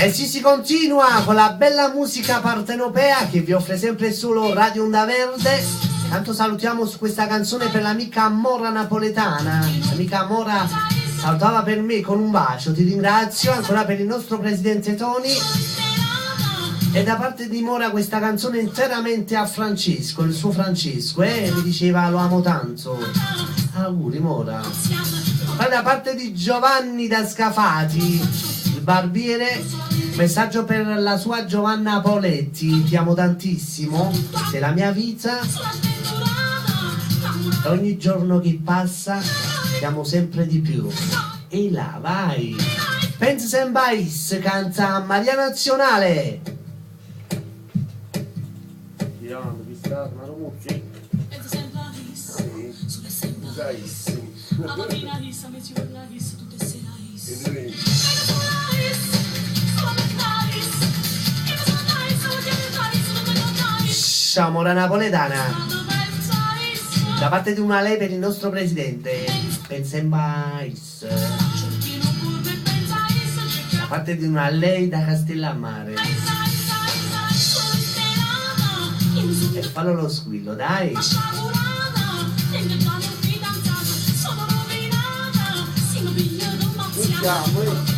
E si continua con la bella musica partenopea che vi offre sempre solo Radio Onda Verde. Tanto salutiamo su questa canzone per l'amica Mora napoletana. L'amica Mora salutava per me con un bacio, ti ringrazio. Ancora per il nostro presidente Tony. E da parte di Mora questa canzone interamente a Francesco, il suo Francesco, mi diceva lo amo tanto. Auguri Mora. Poi da parte di Giovanni da Scafati, il barbiere, messaggio per la sua Giovanna Poletti, ti amo tantissimo, sei la mia vita, e ogni giorno che passa ti amo sempre di più. E là, vai! Pensa Sembais canta Maria Nazionale. Ciao Mora napoletana, da parte di una lei per il nostro presidente, pensa in mais. Da parte di una lei da Castellammare. E fallo lo squillo, dai. Siamo